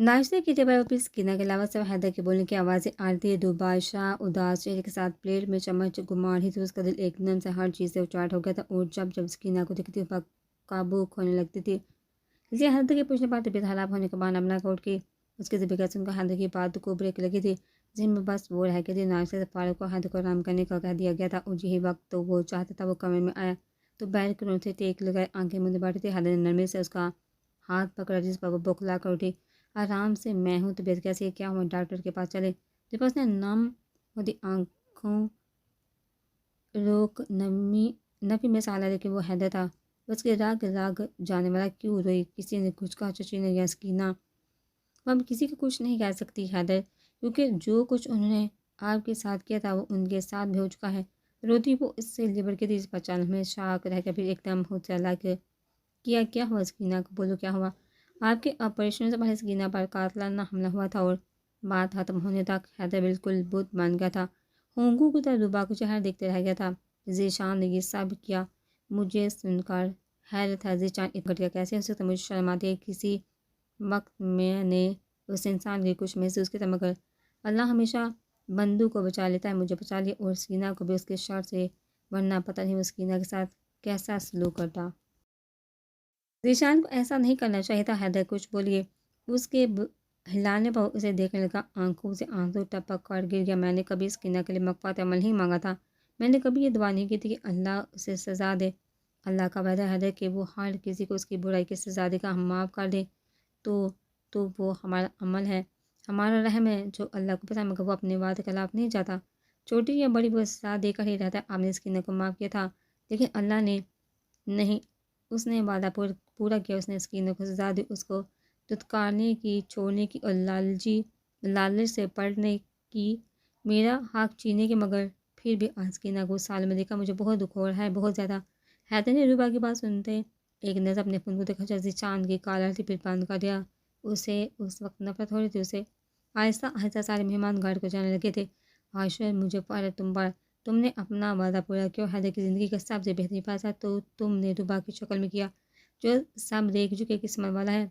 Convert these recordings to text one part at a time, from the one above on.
ناشتے کی ٹیبل پر سکینہ کے علاوہ سب حیدر کے بولنے کی آوازیں آ رہی تھی۔ دو بادشاہ اداس چہرے کے ساتھ پلیٹ میں چمچ گھما رہی تھی۔ اس کا دل ایک دم سے ہر چیز سے اچاٹ ہو گیا تھا، اور جب جب سکینہ کو دیکھتی وہ قابو کھونے لگتی تھی۔ اس لیے حیدر کے پوچھنے پر طبیعت خراب ہونے کے بعد بنا کر اٹھ گئی۔ اس کی ذبح سن کر حیدر کی بات کو بریک لگی تھی۔ ذہن میں بس وہ رہ گئی تھی۔ ناشتے سے فارغ کو حیدر کو آرام کرنے کا کہہ دیا گیا تھا، اور یہی وقت تو وہ چاہتا تھا۔ وہ کمرے میں آیا تو بیل کے سے ٹیک لگائے آنکھیں مندے بیٹھی تھی۔ حیدر نے نرمی سے اس کا ہاتھ پکڑا جس پر وہ بوکھلا کر اٹھی۔ آرام سے، میں ہوں، طبیعت کیسی ہے؟ کیا ہوا؟ ڈاکٹر کے پاس چلے؟ جب اس نے نم ہوتی آنکھوں روک نفی میں سالا دے کہ وہ حیدر تھا۔ اس کے راگ جانے والا کیوں روئی؟ کسی نے کچھ کہا؟ چچی نے یا سکینہ؟ وہ اب کسی کو کچھ نہیں کہہ سکتی حیدر، کیونکہ جو کچھ انہوں نے آپ کے ساتھ کیا تھا وہ ان کے ساتھ بھی ہو چکا ہے۔ روتی وہ اس سے لبڑ کے تھی، اس پر چاند میں شاک رہ کر پھر ایک دم خود سے اللہ کے کیا ہوا؟ سکینہ کو بولو کیا ہوا؟ آپ کے آپریشن سے پہلے سکینہ پر قاتلانہ حملہ ہوا تھا، اور بات ختم ہونے تک حیدر بالکل بت بن گیا تھا۔ ہونگو کی طرح روبا کو چہرہ دیکھتے رہ گیا تھا۔ ذیشان نے یہ سب کیا؟ مجھے سن کر حیرت ہے، ذیشان اتنا گھٹیا کیسے ہو سکتا؟ مجھے شرم آتی ہے، کسی وقت میں نے اس انسان کی کچھ محسوس کیا تھا، مگر اللہ ہمیشہ بندوں کو بچا لیتا ہے۔ مجھے بچا لیا، اور سکینہ کو بھی اس کے شر سے، ورنہ پتہ نہیں وہ سکینہ کے ساتھ کیسا سلوک کرتا۔ ذیشان کو ایسا نہیں کرنا چاہیے تھا۔ حیدر کچھ بولیے، اس کے ہلانے پر اسے دیکھنے لگا، آنکھوں سے آنسو ٹپک کر گر گیا۔ میں نے کبھی سکینہ کے لیے مغفرت عمل نہیں مانگا تھا۔ میں نے کبھی یہ دعا نہیں کی تھی کہ اللہ اسے سزا دے۔ اللہ کا وعدہ ہے کہ وہ ہر کسی کو اس کی برائی کی سزا دے گا، ہم معاف کر دیں تو وہ ہمارا عمل ہے، ہمارا رحم ہے جو اللہ کو پسند، مگر وہ اپنے وعدے کے خلاف نہیں جاتا۔ چھوٹی یا بڑی وہ سزا دے کر ہی رہتا ہے۔ آپ نے سکینہ کو معاف کیا تھا، لیکن اللہ نے نہیں۔ اس نے وعدہ پورا کیا، اس نے سکینہ کو سزا دی، اس کو دھتکارنے کی، چھوڑنے کی، اور لالچ سے پڑھنے کی، میرا حق چینے کی، مگر پھر بھی آج سکینہ کو سال میں دیکھا، مجھے بہت دکھ ہو رہا ہے، بہت زیادہ۔ حیدر نے روبا کی بات سنتے ایک نظر اپنے فون کو دیکھا، جیسے چاند کی کالر تھی، پھر بند کر دیا۔ اسے اس وقت نفرت ہو رہی تھی اسے۔ آہستہ آہستہ سارے مہمان گھر کو جانے لگے تھے۔ عاشر، مجھے فخر تم پر، تم نے اپنا وعدہ پورا کیا، اور حیدر کی زندگی کا سب سے بہترین فیصلہ تو تم نے روبا کی شکل میں کیا، جو سب دیکھ چکے قسمت والا ہے،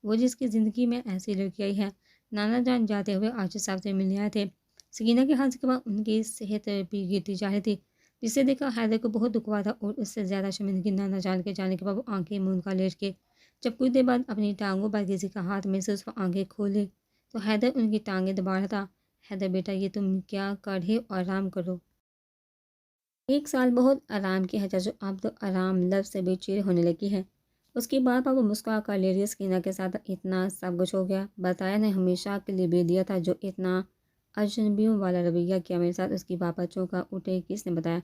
وہ جس کی زندگی میں ایسی لڑکی آئی ہے۔ نانا جان جاتے ہوئے عاشر صاحب سے ملنے آئے تھے۔ سکینہ کے حادثے کے بعد ان کی صحت بھی گرتی جا رہی تھی، جسے دیکھا حیدر کو بہت دکھ ہوا تھا، اور اس سے زیادہ شرمندگی نانا جان کے جانے کے بعد وہ آنکھیں موند کر لیٹ کے جب کچھ دیر بعد اپنی ٹانگوں پر کسی کا ہاتھ محسوس وہ آنکھیں کھولے تو حیدر ان کی ٹانگیں دبا رہا تھا۔ حیدر بیٹا، یہ تم کیا کر رہے ہو؟ آرام کرو۔ ایک سال بہت آرام کیا ہے چاچو، اب تو آرام لفظ سے بھی چیر ہونے لگی ہے۔ اس کی بات پر وہ مسکرا کر لے رہی ہے۔ سکینہ کے ساتھ اتنا سب کچھ ہو گیا، بتایا نہیں، ہمیشہ کے لیے بھی دیا تھا، جو اتنا اجنبیوں والا رویہ کیا میرے ساتھ۔ اس کی بات پر چونکا اٹھے، کس نے بتایا؟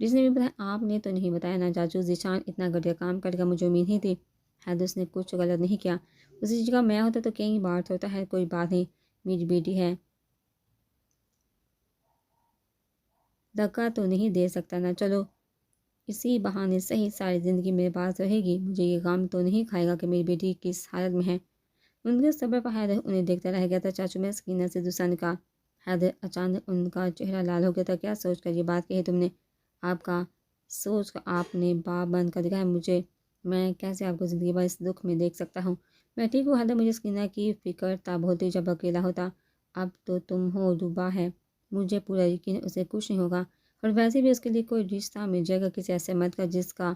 جس نے بھی بتایا، آپ نے تو نہیں بتایا نا چاچو، ذیشان اتنا گھٹیا کام کرے گا مجھے امید نہیں تھی۔ حیدر، اس نے کچھ غلط نہیں کیا، اسی جگہ میں ہوتا تو کئی بار ہوتا ہے، کوئی بات نہیں، میری بیٹی ہے، دھکا تو نہیں دے سکتا نا، چلو اسی بہانے صحیح ساری زندگی میرے پاس رہے گی، مجھے یہ غم تو نہیں کھائے گا کہ میری بیٹی کس حالت میں ہے۔ ان کے صبر پر حیدر انہیں دیکھتا رہ گیا تھا۔ چاچو، میں سکینہ سے دوسرا نکاح۔ حیدر اچانک ان کا چہرہ لال ہو گیا تھا۔ کیا سوچ کر یہ بات کہی تم نے؟ آپ کا سوچ کر آپ نے باپ بند کر دیا ہے مجھے، میں کیسے آپ کو زندگی بھر اس دکھ میں دیکھ سکتا ہوں؟ میں ٹھیک ہوں حیدر، مجھے سکینہ کی فکر تب ہوتی جب اکیلا ہوتا، اب تو تم ہو، روبا ہے، مجھے پورا یقین ہے اسے کچھ نہیں ہوگا، اور ویسے بھی اس کے لیے کوئی رشتہ مل جائے گا کسی ایسے مرد کا جس کا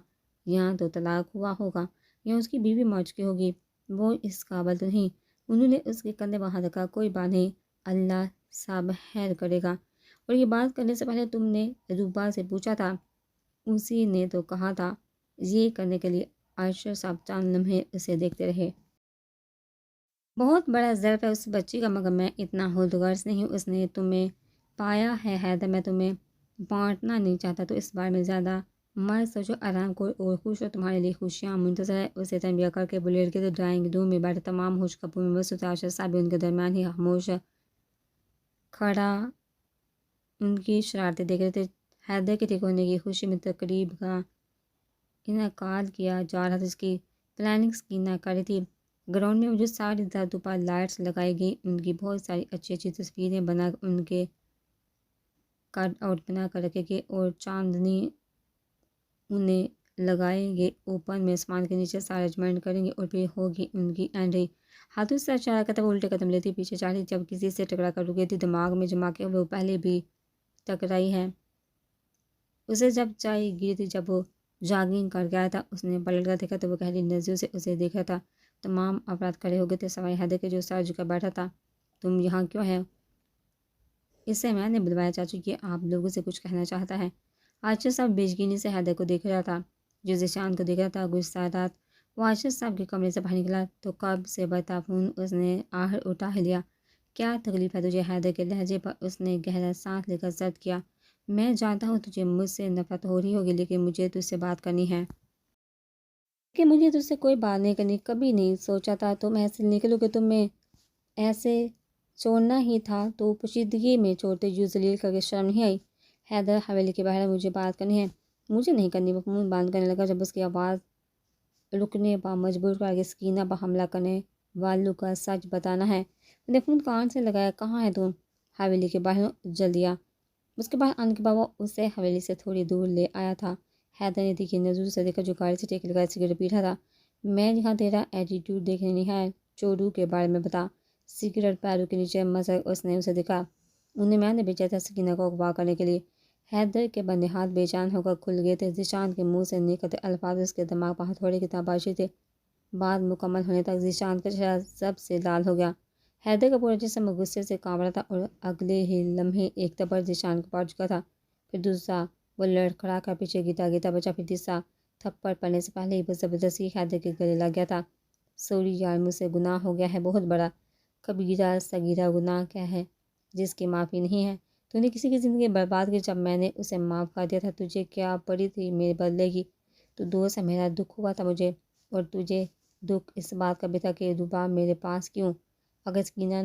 یہاں تو طلاق ہوا ہوگا، یا اس کی بیوی مر چکی ہوگی، وہ اس قابل تو نہیں۔ انہوں نے اس کے کندھے پر ہاتھ رکھا، کوئی بات نہیں، اللہ سب خیر کرے گا۔ اور یہ بات کرنے سے پہلے تم نے روبا سے پوچھا تھا، اسی نے تو کہا تھا۔ یہ کرنے کے لیے عاشر صاحب چند لمحے اسے دیکھتے رہے۔ بہت بڑا ظرف ہے اس بچی کا، مگر میں اتنا خودغرض نہیں ہوں، اس نے تمہیں پایا ہے حیدر، میں تمہیں بانٹنا نہیں چاہتا، تو اس بارے میں زیادہ مت سوچو، آرام کرو اور خوش ہو، تمہارے لیے خوشیاں منتظر ہے۔ اسے تنبیہ کر کے بلیٹ کے ڈرائنگ روم میں بیٹھے تمام ہوش قبو میں مصروف عاشر صاحب بھی ان کے درمیان ہی خاموش کھڑا ان کی شرارتیں دیکھ رہے تھے۔ حیدر کے ٹھیک ہونے کی خوشی میں تقریب کا انعقاد کیا جا رہا تھا، جس کی پلاننگ سکینہ کر رہی تھی۔ گراؤنڈ میں موجود ساری درختوں پر لائٹس لگائی گئی، ان کی بہت ساری اچھی اچھی تصویریں بنا کر ان کے کٹ آؤٹ بنا کر رکھے گئے، اور چاندنی انہیں لگائیں گے، اوپن میں آسمان کے نیچے سارا جوائنٹ کریں گے اور پھر ہوگی ان کی اینڈنگ۔ ہاتھوں سے اشارہ کرتا وہ الٹے قدم لیتی پیچھے چاہتی، جب کسی سے ٹکرا کر رکے تھی دماغ میں جما کے وہ پہلے بھی ٹکرائی ہے۔ اسے جب چائے گری تھی، جب وہ جاگنگ کر گیا تھا، اس نے پلٹ کر دیکھا تو وہ گہری نظروں سے اسے دیکھ رہا تھا۔ تمام افراد کھڑے ہو گئے تھے سوائے حیدر کے جو سر جھکا بیٹھا تھا۔ تم یہاں کیوں ہے؟ اسے میں نے بلوایا چاچو، یہ آپ لوگوں سے کچھ کہنا چاہتا ہے۔ عاشق صاحب بےچینی سے حیدر کو دیکھ رہا تھا جو ذیشان کو دیکھ رہا تھا۔ غصہ رات وہ عاشق صاحب کے کمرے سے باہر نکلا تو قلب سے بھرتا خون اس نے آہر اٹھا لیا۔ کیا تکلیف ہے تجھے؟ حیدر کے لہجے پر اس نے گہرا سانس لے کر زد کیا۔ میں جانتا ہوں تجھے مجھ سے نفرت ہو رہی ہوگی، لیکن مجھے تجھ سے بات کرنی ہے۔ کہ مجھے تجھ سے کوئی بات نہیں کرنی، کبھی نہیں سوچا تھا تم ایسے نکلو گے، تمہیں ایسے چھوڑنا ہی تھا تو پوشیدگی میں چھوڑتے، یوں ذلیل کر کے شرم نہیں آئی؟ حیدر حویلی کے باہر، مجھے بات کرنی ہے۔ مجھے نہیں کرنی، وہ منہ بند کرنے لگا جب اس کی آواز رکنے پر مجبور کر کے سکینہ پر حملہ کرنے والوں کا سچ بتانا ہے۔ انہیں فون کان سے لگایا، کہاں ہے تم؟ حویلی کے باہر جلدی آ۔ اس کے باہر آنے کے بعد وہ اسے حویلی سے تھوڑی دور لے آیا تھا۔ حیدر نے تیکھی نظروں سے دیکھا جو گاڑی سے ٹیک لگائے سگریٹ پی رہا تھا۔ میں یہاں تیرا ایٹیٹیوڈ دیکھنے نہیں ہے، چوڑو کے بارے میں بتا۔ سگریٹ پیروں کے نیچے مزہ اس نے اسے دکھا۔ انہیں میں نے بھیجا تھا سکینہ کو اغوا کرنے کے لیے۔ حیدر کے بندے ہاتھ بے جان ہو کر کھل گئے تھے۔ ذیشان کے منہ سے نکلتے الفاظ اس کے دماغ پر ہتھوڑے کی طرح بارشی تھے۔ بات مکمل ہونے تک ذیشان کا چہرہ سب سے لال ہو گیا۔ حیدر کا پورا جسم غصے سے کانپ رہا تھا اور اگلے ہی لمحے ایک تبر ذیشان کو پاڑ چکا تھا، پھر دوسرا۔ وہ لڑکھڑا کر پیچھے گیتا بچا، پھر تیسرا۔ تھپڑ پڑنے سے پہلے ہی وہ زبردستی حیدر کے گلے لگ گیا تھا۔ سوری یار، مجھ سے گناہ ہو گیا ہے بہت بڑا، کبیرہ صغیرہ گناہ کیا ہے جس کی معافی نہیں ہے؟ تو نے کسی کی زندگی برباد کی جب میں نے اسے معاف کر دیا تھا، تجھے کیا پڑی تھی میرے بدلے کی؟ تو دوست ہے، میرا دکھ ہوا تھا مجھے، اور تجھے دکھ اس بات کا بھی تھا کہ روبا میرے پاس کیوں؟ اگر سکینہ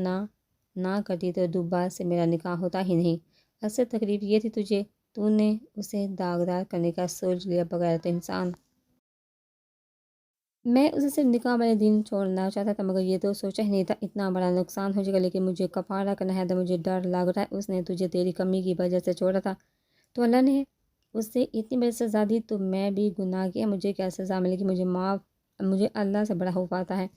نہ کرتی تو روبا سے میرا نکاح ہوتا ہی نہیں۔ اصل تکلیف یہ تھی تجھے، تو نے اسے داغدار کرنے کا سوچ لیا، بغیرت انسان۔ میں اسے صرف نکاح والے دن چھوڑنا چاہتا تھا، مگر یہ تو سوچا ہی نہیں تھا اتنا بڑا نقصان ہو جائے گا۔ لیکن مجھے کفارہ کرنا ہے، مجھے ڈر لگ رہا ہے اس نے تجھے تیری کمی کی وجہ سے چھوڑا تھا، تو اللہ نے اس سے اتنی بڑی سزا دی، تو میں بھی گناہ کیا، مجھے کیا سزا ملے گی؟ مجھے اللہ سے بڑا خوف آتا ہے۔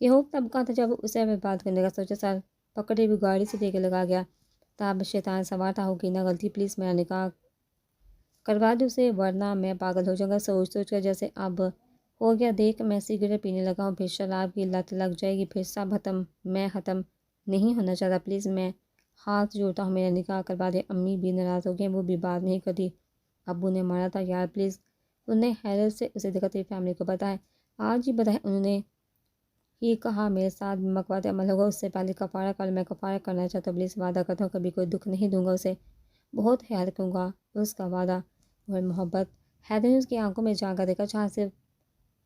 یہ خوف تب کہاں تھا جب اسے بات کرنے کا سوچا، سر پکڑے بھی گاڑی سے دے کے لگا گیا۔ تاب شیطان سوار تھا، ہوگی نہ غلطی، پلیز میرا نکاح کروا دے اسے، ورنہ میں پاگل ہو جاؤں گا۔ سوچ کر جیسے اب ہو گیا، دیکھ میں سگریٹ پینے لگا ہوں، پھر شراب کی لت لگ جائے گی، پھر سب ختم، میں ختم نہیں ہونا چاہتا، پلیز میں ہاتھ جوڑتا ہوں، میرا نکاح کروا دے۔ امی بھی ناراض ہو گئی، وہ بھی بات نہیں کرتی، ابو نے مارا تھا یار پلیز۔ انہوں نے حیرت سے اسے دیکھا، تیری فیملی کو پتہ ہے؟ آج ہی بتایا انہوں نے ہی کہا میرے ساتھ مقوات عمل ہوگا، اس سے پہلے کفارہ کر، میں کفارہ کرنا چاہتا ہوں، پلیز وعدہ کرتا ہوں کبھی کوئی دکھ نہیں دوں گا اسے، بہت خیال رکھوں گا اس کا، وعدہ اور محبت۔ حیدر نے اس کی آنکھوں میں جھانکا دیکھا، جہاں صرف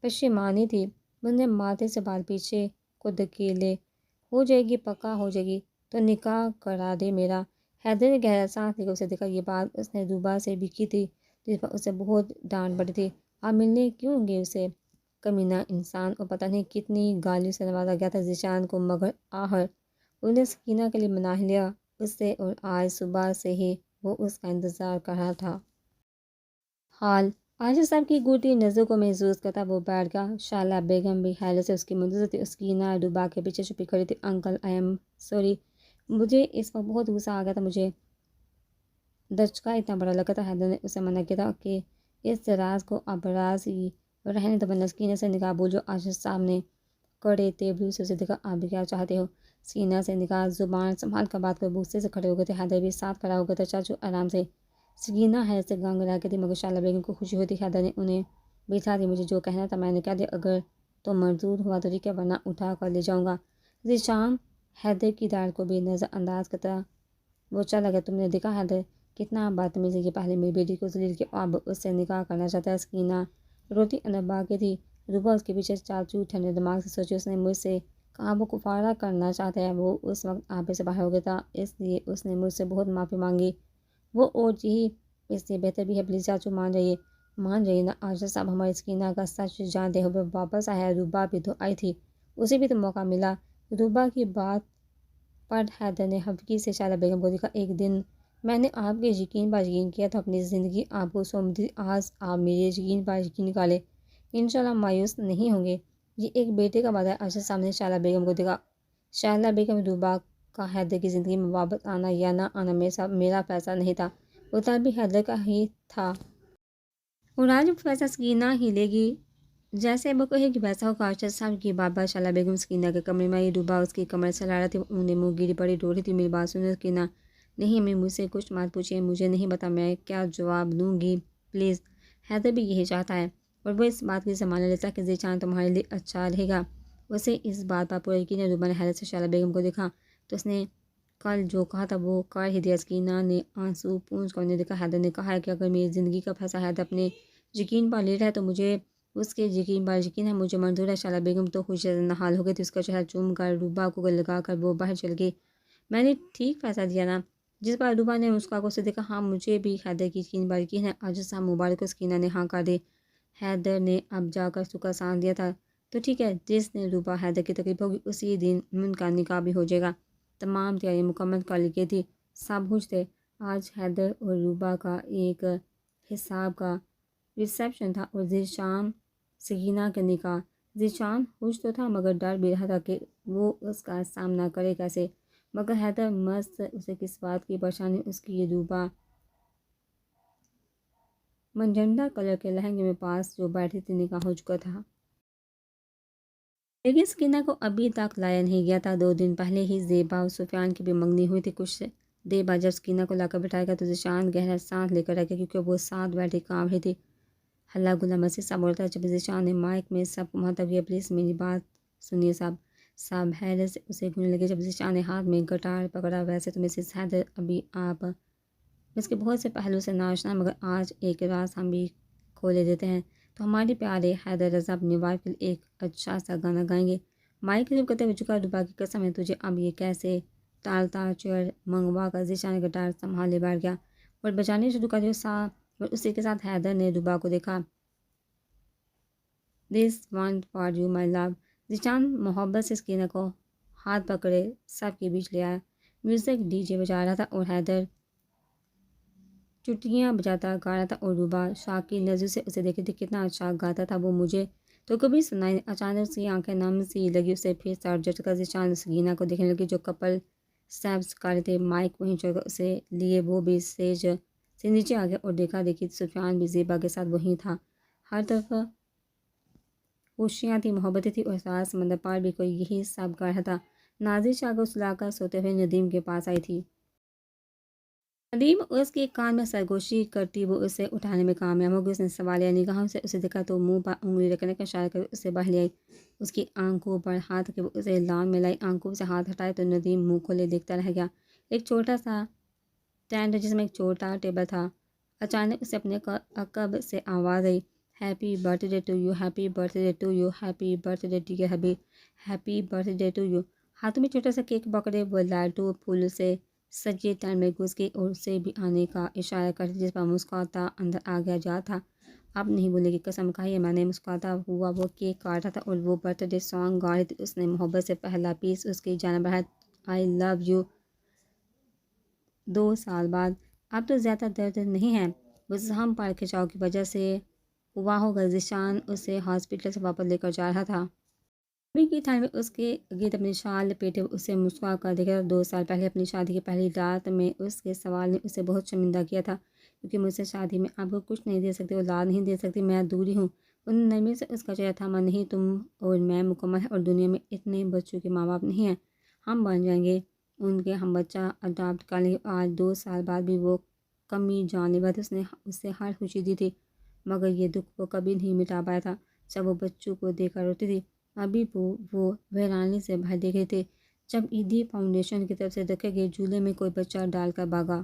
پشیمانی تھی۔ انہوں نے ماتھے سے بال پیچھے کو دھکیلے، ہو جائے گی، پکا ہو جائے گی تو نکاح کرا دے میرا۔ حیدر نے گہرا سانس لے کر اسے دیکھا، یہ بات اس نے روبا سے بھی کی تھی، جس پر اسے بہت ڈانٹ پڑی تھی۔ آپ ملنے کیوں گے اسے؟ کمینہ انسان، اور پتہ نہیں کتنی گالیوں سے نوازا گیا تھا ذیشان کو، مگر آخر انہوں نے سکینہ کے لیے منا لیا اس سے، اور آج صبح سے ہی وہ اس کا انتظار کر رہا تھا۔ حال عاشق صاحب کی گھورتی نظروں کو محسوس کرتا وہ بیٹھ گیا۔ شعلہ بیگم بھی حیرت سے اس کی منتظر تھی۔ سکینہ روبا کے پیچھے چھپی کھڑی تھی۔ انکل آئی ایم سوری، مجھے اس وقت بہت غصہ آ گیا تھا، مجھے دھچکا اتنا بڑا لگا تھا۔ حیدر نے اسے منع کیا تھا کہ اس راز کو اب راز ہی رہنے دو، ورنہ سکینہ سے نکاح بھول جاؤ۔ عاشق صاحب نے کڑے تیبرو سے اسے دیکھا، آپ بھی کیا چاہتے ہو؟ سکینہ سے نکاح، زبان سنبھال کر بات کر، غصے سے کھڑے ہو گئے تھے۔ حیدر بھی ساتھ کھڑا ہو گیا تھا، چاچو آرام سے۔ سکینہ حیرت سے گنگنا کے تھی، مگر شعلہ بیگم کو خوشی ہوتی۔ حیدر نے انہیں بٹھا دی، مجھے جو کہنا تھا میں نے کہہ دیا، اگر تو منظور ہوا تو ٹھیک ہے، ورنہ اٹھا کر لے جاؤں گا۔ ذیشان حیدر کی ڈانٹ کو بھی نظر انداز کرتا وہ چلا گیا۔ تم نے دیکھا حیدر کتنا بدتمیز ہے، یہ پہلے میری بیٹی کو ذلیل کیا، اب اس سے نکاح کرنا چاہتا ہے۔ سکینہ روتی اندر بھاگ گئی تھی، روبا اس کے پیچھے۔ چاچو ٹھنڈے دماغ سے سوچے، اس نے مجھ سے کہا وہ کفارہ کرنا چاہتا ہے، وہ اس وقت آپے سے باہر ہو گیا تھا، اس لیے اس نے مجھ سے بہت معافی مانگی، وہ اور ہی اس لیے بہتر بھی ہے، پلیز چاچو مان جائیے نا۔ عاشق صاحب ہماری سکینہ کا سچ جانتے ہوئے واپس آیا ہے، روبا بھی تو آئی تھی، اسے بھی تو موقع ملا۔ روبا کی بات پر حیدر نے حقیقی سے شعلہ بیگم کو دیکھا، ایک دن میں نے آپ کے یقین پر یقین کیا تھا، اپنی زندگی آپ کو سونپ دی، آج آپ میرے یقین پر یقین نکالے۔ انشاءاللہ مایوس نہیں ہوں گے۔ یہ ایک بیٹے کا وعدہ ہے۔ ارشد صاحب نے شائلہ بیگم کو دیکھا۔ شائلہ بیگم روبا کا حیدر کی زندگی میں واپس آنا یا نہ آنا میرا فیصلہ نہیں تھا، وہ طالب حیدر کا ہی تھا، اور آج وہ فیصلہ سکینہ ہی لے گی۔ جیسے وہ کہے کہ ویسا ہوگا۔ ارشد صاحب کی بار بار شائلہ بیگم سکینہ کے کمرے میں آئی۔ روبا اس کی کمر سے لا رہا تھی، انہیں منہ گیری پڑی رو رہی تھی۔ میری بات سنو سکینہ۔ نہیں امی، مجھ سے کچھ مت پوچھئے، مجھے نہیں پتا میں کیا جواب دوں گی، پلیز۔ حیدر بھی یہی چاہتا ہے، اور وہ اس بات کی ضمانت لیتا ہے کہ ذیشان تمہارے لیے اچھا رہے گا۔ اسے اس بات پر پورا یقین ہے۔ روبا نے حیدر سے شائلہ بیگم کو دیکھا تو اس نے کل جو کہا تھا وہ کر ہی دیا۔ سکینہ نے آنسو پونچھ کر انہیں دیکھا۔ حیدر نے کہا ہے کہ اگر میری زندگی کا فیصلہ حیدر اپنے یقین پر لے رہا ہے تو مجھے اس کے یقین پر یقین ہے، مجھے منظور ہے۔ شائلہ بیگم تو خوشی سے نہال ہو گئی تھی، اس کا چہرہ چوم کر روبا کو گلے لگا کر وہ باہر چل گئی۔ میں نے ٹھیک فیصلہ دیا نا؟ جس پر روبا نے مسکرا کر اسے دیکھا۔ ہاں، مجھے بھی حیدر کی یقین پر یقین ہے۔ ارشد صاحب مبارک ہو۔ سکینہ نے ہاں کر دی۔ حیدر نے اب جا کر سکھ کا سانس دیا تھا۔ تو ٹھیک ہے، جس دن روبا حیدر کی تقریب ہوگی اسی دن ان کا نکاح بھی ہو جائے گا۔ تمام تیاری مکمل کر لی گئی تھی، سب خوش تھے۔ آج حیدر اور روبا کا ایک حساب کا ریسیپشن تھا اور ذیشان سکینہ کے نکاح۔ ذیشان خوش تو تھا مگر ڈر بھی رہا تھا کہ وہ اس کا سامنا کرے کیسے، مگر حیدر مست، اسے کس بات کی پریشانی، اس کی روبا منجنڈا کلر کے لہنگے میں پاس جو بیٹھی تھی، نکاح ہو چکا تھا، لیکن سکینہ کو ابھی تک لایا نہیں گیا تھا۔ 2 دن پہلے ہی زیبا اور سفیان کی بھی منگنی ہوئی تھی۔ کچھ دیر بعد جب سکینہ کو لا کر بٹھایا گیا تو ذیشان گہرا سانس لے کر رہ گیا، کیونکہ وہ ساتھ بیٹھی کانپ رہی تھی۔ ہلا گلا مسجد صاحب بولتا ہے۔ جب ذیشان نے مائک میں سب کو مخاطب کیا، پلیز میری بات سنیے صاحب۔ سب حیرت سے اسے گھورنے لگے جب ذیشان نے ہاتھ میں گٹار پکڑا۔ ویسے تو مسز حیدر ابھی آپ اس کے بہت سے پہلو سے ناشنا، مگر آج ایک راز ہم بھی کھولے دیتے ہیں تو ہمارے پیارے حیدر رضا اپنی وائف کے لیے ایک اچھا سا گانا گائیں گے۔ مائک قریب کرتے ہوئے جھکا، روبا کی قسم ہے تجھے اب یہ کیسے ٹالتا، چیئر منگوا کر ذیشان نے گٹار سنبھالے بیٹھ گیا اور بجانے شروع کر دیا۔ اور اسی کے ساتھ حیدر نے روبا کو دیکھا۔ دس وانٹ فار یو مائی لو۔ ذیشان محبت سے سکینہ کو ہاتھ پکڑے سب کے بیچ لے آیا۔ میوزک ڈی جے بجا رہا تھا اور حیدر چٹیاں بجاتا گا رہا تھا اور روبا شاکی نظر سے اسے دیکھی تھی، کتنا اچھا گاتا تھا وہ، مجھے تو کبھی سنائی نہیں۔ اچانک اس کی آنکھیں نم سی لگی، اسے پھر سر جھٹکا۔ ذیشان سکینہ کو دیکھنے لگی جو کپل اسٹیپس کر رہے تھے۔ مائک وہیں چھوڑ کر اسے لیے وہ بھی اسٹیج سے نیچے آ گیا اور دیکھا دیکھی سفیان بھی زیبا کے ساتھ وہیں تھا۔ ہر طرف خوشیاں تھی، محبتیں تھی، اور سارا سمندر پار بھی کوئی یہی سب کر رہا تھا۔ نازی شاہ کو سلا کر سوتے ہوئے ندیم کے پاس آئی تھی۔ ندیم اس کے کان میں سرگوشی کرتی وہ اسے اٹھانے میں کامیاب ہو گئی۔ اس نے سوالیہ نگاہوں سے اسے دیکھا تو منہ پر انگلی رکھنے کا اشارہ کر اسے باہر لے آئی۔ اس کی آنکھوں پر ہاتھ رکھے وہ اسے لان میں لائی۔ آنکھوں سے ہاتھ ہٹائے تو ندیم منہ کھولے دیکھتا رہ گیا۔ ایک چھوٹا سا ٹینٹ جس میں ایک چھوٹا ٹیبل تھا۔ اچانک اسے اپنے عقب سے آواز آئی، happy birthday to you, happy birthday to you, happy birthday dear Habib, happy birthday to you. ہاتھوں میں چھوٹا سا کیک پکڑے وہ لالٹو پھول سے سجے ٹینٹ میں گھس گئی اور اسے بھی آنے کا اشارہ کرتی، جس پر مسکراتا اندر آ گیا جا تھا۔ اب نہیں بولنے کی قسم کھائی ہے میں نے۔ مسکراتا ہوا وہ کیک کاٹ رہا تھا اور وہ برتھ ڈے سانگ گا رہی تھی۔ اس نے محبت سے پہلا پیس اس کی جانب بڑھایا، آئی لو یو۔ 2 سال بعد اب تو زیادہ درد نہیں ہے، وہ زخم پر کھچاؤ کی وجہ سے ہوا ہوگا۔ ذیشان اسے ہاسپٹل سے واپس لے کر جا رہا تھا۔ ابھی کی ٹھنڈ میں اس کے گرد اپنی شال لپیٹے اسے مسکرا کر دیکھا۔ 2 سال پہلے اپنی شادی کی پہلی رات میں اس کے سوال نے اسے بہت شرمندہ کیا تھا، کیونکہ مجھ سے شادی میں آپ کو کچھ نہیں دے سکتے، اولاد نہیں دے سکتی، میں دوری ہوں۔ انہوں نے نرمی سے اس کا چہرہ تھاما، نہیں، تم اور میں مکمل ہیں اور دنیا میں اتنے بچوں کے ماں باپ نہیں ہیں، ہم بن جائیں گے ان کے، ہم بچہ اڈاپٹ کر لیں گے۔ آج 2 سال بعد بھی وہ کمی جان لیوا تھی۔ اس نے اسے ہر خوشی دی تھی، مگر یہ دکھ وہ کبھی نہیں مٹا پایا تھا۔ جب وہ بچوں کو دیکھ کر روتی تھی، ابھی وہ ویرانی سے باہر دیکھ رہے تھے جب ایدھی فاؤنڈیشن کی طرف سے رکھے گئے جھولے میں کوئی بچہ ڈال کر بھاگا۔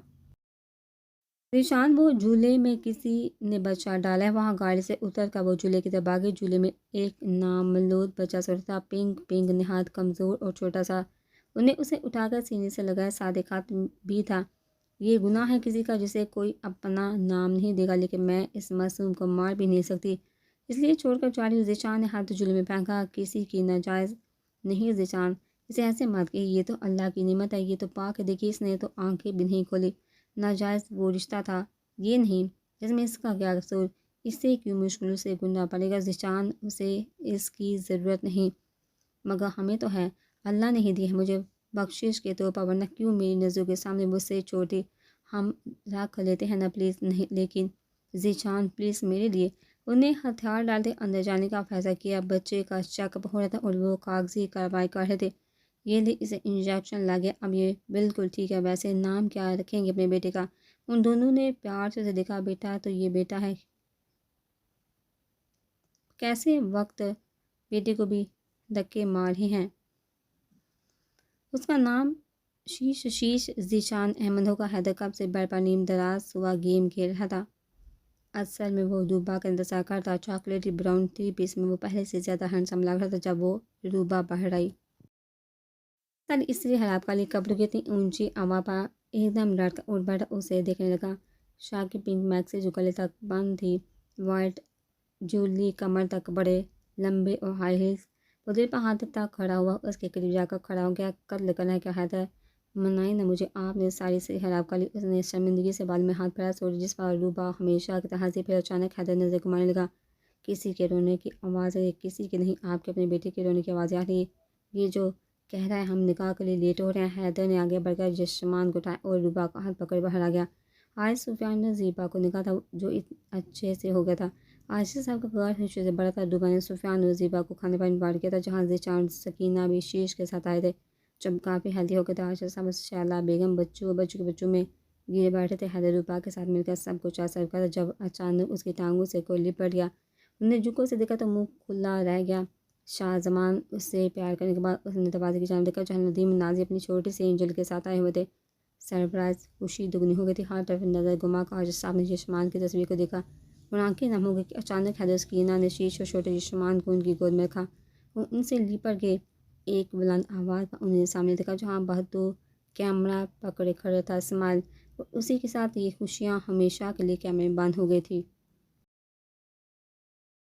ذیشان، وہ جھولے میں کسی نے بچہ ڈالا ہے، وہاں گاڑی سے اتر کر وہ جھولے کی طرف بھاگے۔ جھولے میں ایک نامولود بچہ سو رہا تھا، پنک نہایت کمزور اور چھوٹا سا۔ انہیں اسے اٹھا کر سینے سے لگایا۔ سادے خط بھی تھا، یہ گناہ ہے کسی کا جسے کوئی اپنا نام نہیں دے گا، لیکن میں اس معصوم کو مار بھی نہیں سکتی، اس لیے چھوڑ کر جا رہی ہوں۔ ذیشان نے ہاتھ جھولے میں پھینکا، کسی کی ناجائز نہیں ذیشان، اسے ایسے مت کہیے، یہ تو اللہ کی نعمت ہے، یہ تو پاک ہے، دیکھیے اس نے تو آنکھیں بھی نہیں کھولی۔ ناجائز وہ رشتہ تھا، یہ نہیں، اس میں اس کا کیا قصور، اس سے کیوں مشکل سے گننا پڑے گا، ذیشان اسے اس کی ضرورت نہیں، مگر ہمیں تو ہے، اللہ نے ہی دی ہے مجھے بخشش کے طور پر، ورنہ کیوں میری نظروں کے سامنے مجھ سے چھوٹی، ہم رکھ لیتے ہیں نا پلیز، نہیں لیکن ذیشان پلیز میرے لیے۔ انہیں ہتھیار ڈالتے اندر جانے کا فیصلہ کیا، بچے کا چیک اپ ہو رہا تھا اور وہ کاغذی کارروائی کر رہے تھے، یہ لے اسے انجیکشن لگے، اب یہ بالکل ٹھیک ہے، ویسے نام کیا رکھیں گے اپنے بیٹے کا؟ ان دونوں نے پیار سے دیکھا، بیٹا تو یہ بیٹا ہے، کیسے وقت بیٹے کو بھی دھکے مار رہے ہیں۔ اس کا نام شیش ذیشان احمد ہوگا۔ حیدر کب سے بیڈ پر نیم دراز ہوا گیم کھیل رہا تھا، اصل میں وہ روبا کا انتظار کرتا، چاکلیٹی براؤن 3 پیس میں وہ پہلے سے زیادہ ہینڈسم لگ رہا تھا جب وہ روبا باہر آئی۔ تل اس لیے حراب کالی کپڑوں کی اتنی اونچی آوا پر ایک دم لڑکا اٹھ بیٹھا، اسے دیکھنے لگا۔ شاہ کی پنک میکسی جو گلے تک بند تھی، وائٹ جولی کمر تک بڑے لمبے اور ہائی ہیلز، وہ دل پر ہاتھ تک کھڑا ہوا، اس کے قریب جا کر کھڑا ہو گیا۔ قتل کرنا ہے کیا حیدر؟ منائیں نہ مجھے، آپ نے ساری سے حراب کالی، اس نے شرمندگی سے بال میں ہاتھ پھیرا، سوچ جس پر روبا ہمیشہ کی طرح ہنسی، پھر اچانک حیدر نظر گھمانے لگا۔ کسی کے رونے کی آواز ہے، کسی کی نہیں، آپ کے اپنے بیٹے کے رونے کی آوازیں آ رہی ہیں، یہ جو کہہ رہا ہے ہم نکاح کے لیے لیٹ ہو رہے ہیں۔ حیدر نے آگے بڑھ کر جسمان کو اٹھایا اور روبا کا ہاتھ پکڑ باہر آ گیا۔ آج سفیان نے زیبا کو نکاح تھا جو اچھے سے ہو گیا تھا، عاشق صاحب کا غیر خوشی سے بڑا تھا۔ روبا نے سفیان اور زیبا کو کھانے پر انوائٹ کیا تھا، جہاں ذیشان سکینہ بھی شیش کے ساتھ آئے تھے، جب کافی ہیلدی ہو گئے تھے۔ عاشق صاحب شیلا بیگم بچوں اور بچوں کے بچوں میں گرے بیٹھے تھے۔ حیدر روبا کے ساتھ مل کر سب کچھ سرو کرا تھا جب اچانک اس کی ٹانگوں سے کوئی لپٹ گیا، انہیں جھک سے دیکھا تو منہ کھلا رہ گیا۔ شاہ زمان اس سے پیار کرنے کے بعد اس نے دروازے کی جانب دیکھا جہاں ندیم نازی اپنی چھوٹی سی اینجل کے ساتھ آئے ہوئے تھے۔ سرپرائز خوشی دگنی ہو گئی تھی، ہر طرف نظر گھما کر عاشق صاحب نے جسمان کی تصویر کو دیکھا اور آنکھیں نم ہو گئی کہ اچانک حیدر سکینہ نے شیش اور چھوٹے جسمان کو ان کی گود میں رکھا، وہ ان سے لپٹ گئے۔ ایک بلند آواز پر انہیں سامنے دیکھا جہاں بہادر کیمرہ پکڑے کھڑا تھا، اسمائل، اور اسی کے ساتھ یہ خوشیاں ہمیشہ کے لیے کیمرے میں بند ہو گئی تھی۔